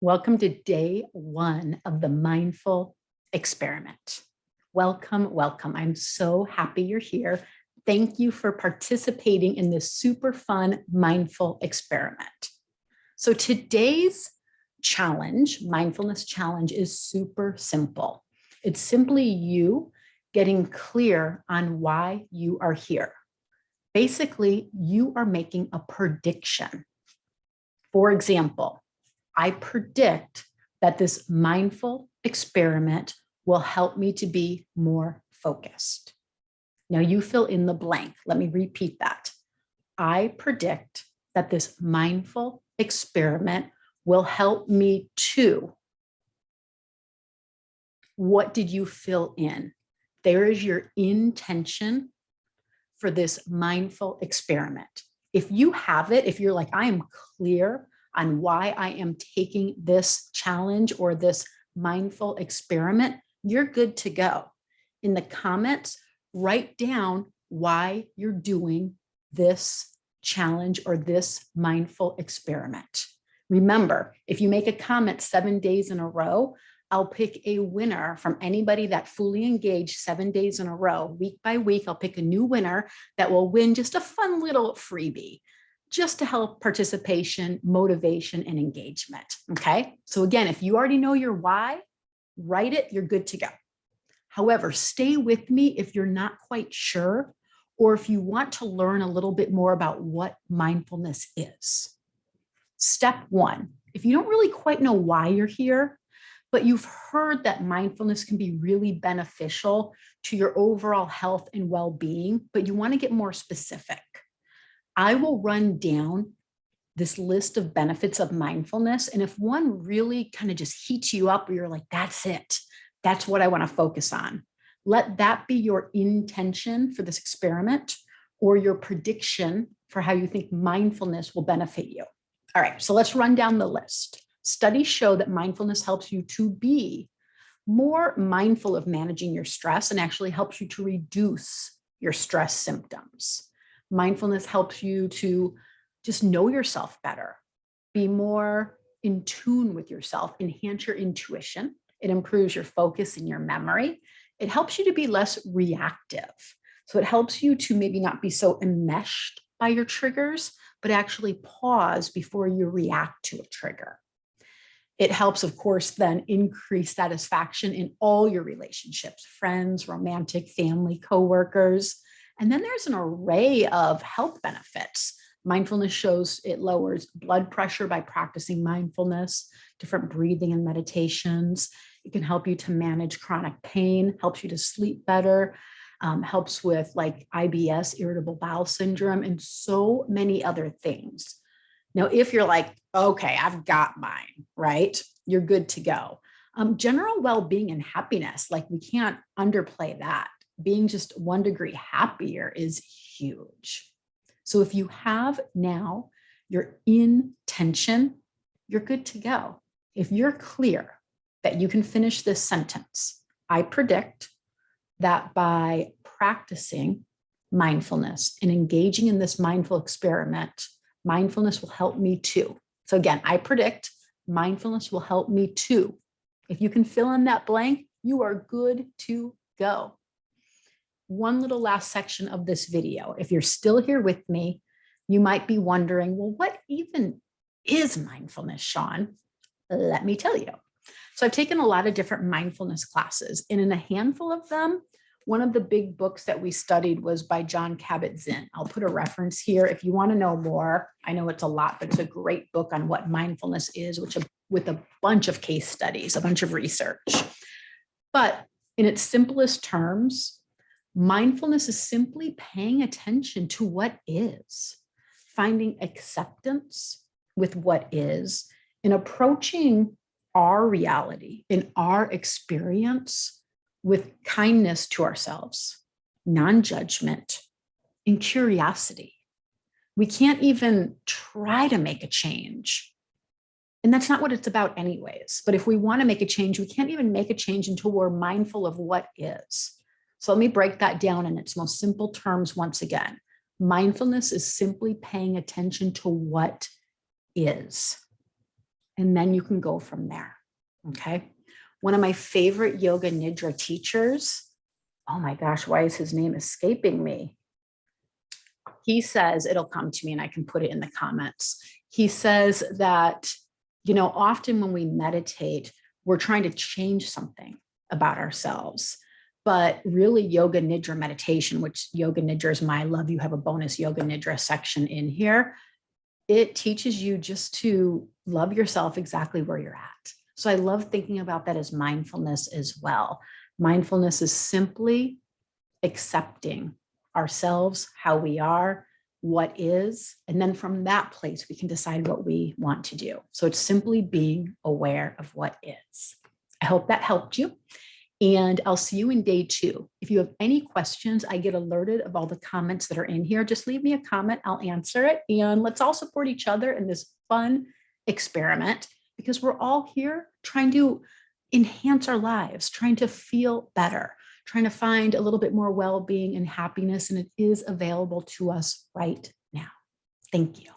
Welcome to day one of the mindful experiment. Welcome, welcome. I'm so happy you're here. Thank you for participating in this super fun mindful experiment. So today's challenge, mindfulness challenge, is super simple. It's simply you getting clear on why you are here. Basically, you are making a prediction. For example, I predict that this mindful experiment will help me to be more focused. Now you fill in the blank. Let me repeat that. I predict that this mindful experiment will help me to. What did you fill in? There is your intention for this mindful experiment. If you have it, if you're like, I am clear on why I am taking this challenge or this mindful experiment, you're good to go. In the comments, write down why you're doing this challenge or this mindful experiment. Remember, if you make a comment 7 days in a row, I'll pick a winner from anybody that fully engaged 7 days in a row. Week by week, I'll pick a new winner that will win just a fun little freebie, just to help participation, motivation, and engagement. Okay. So again, if you already know your why, write it, you're good to go. However, stay with me if you're not quite sure, or if you want to learn a little bit more about what mindfulness is. Step one, if you don't really quite know why you're here, but you've heard that mindfulness can be really beneficial to your overall health and well-being, but you want to get more specific, I will run down this list of benefits of mindfulness. And if one really kind of just heats you up, or you're like, that's it, that's what I want to focus on, let that be your intention for this experiment or your prediction for how you think mindfulness will benefit you. All right, so let's run down the list. Studies show that mindfulness helps you to be more mindful of managing your stress and actually helps you to reduce your stress symptoms. Mindfulness helps you to just know yourself better, be more in tune with yourself, enhance your intuition. It improves your focus and your memory. It helps you to be less reactive. So it helps you to maybe not be so enmeshed by your triggers, but actually pause before you react to a trigger. It helps, of course, then increase satisfaction in all your relationships, friends, romantic, family, coworkers. And then there's an array of health benefits. Mindfulness shows it lowers blood pressure by practicing mindfulness, different breathing and meditations. It can help you to manage chronic pain, helps you to sleep better, helps with like IBS, irritable bowel syndrome, and so many other things. Now, if you're like, okay, I've got mine, right? You're good to go. General well-being and happiness, like we can't underplay that. Being just 1 degree happier is huge. So if you have now your intention, you're good to go. If you're clear that you can finish this sentence, I predict that by practicing mindfulness and engaging in this mindful experiment, mindfulness will help me too. So again, I predict mindfulness will help me too. If you can fill in that blank, you are good to go. One little last section of this video. If you're still here with me, you might be wondering, well, what even is mindfulness, Shawn? Let me tell you. So I've taken a lot of different mindfulness classes, and in a handful of them, one of the big books that we studied was by Jon Kabat-Zinn. I'll put a reference here if you want to know more. I know it's a lot, but it's a great book on what mindfulness is, with a bunch of case studies, a bunch of research. But in its simplest terms, mindfulness is simply paying attention to what is, finding acceptance with what is, and approaching our reality and our experience with kindness to ourselves, non-judgment, and curiosity. We can't even try to make a change. And that's not what it's about anyways. But if we want to make a change, we can't even make a change until we're mindful of what is. So let me break that down in its most simple terms once again. Mindfulness is simply paying attention to what is. And then you can go from there. Okay. One of my favorite yoga nidra teachers, oh my gosh, why is his name escaping me? He says, it'll come to me and I can put it in the comments. He says that, often when we meditate, we're trying to change something about ourselves. But really, yoga nidra meditation, which yoga nidra is my love, you have a bonus yoga nidra section in here. It teaches you just to love yourself exactly where you're at. So I love thinking about that as mindfulness as well. Mindfulness is simply accepting ourselves, how we are, what is, and then from that place, we can decide what we want to do. So it's simply being aware of what is. I hope that helped you. And I'll see you in day 2. If you have any questions, I get alerted of all the comments that are in here. Just leave me a comment. I'll answer it. And let's all support each other in this fun experiment, because we're all here trying to enhance our lives, trying to feel better, trying to find a little bit more well-being and happiness. And it is available to us right now. Thank you.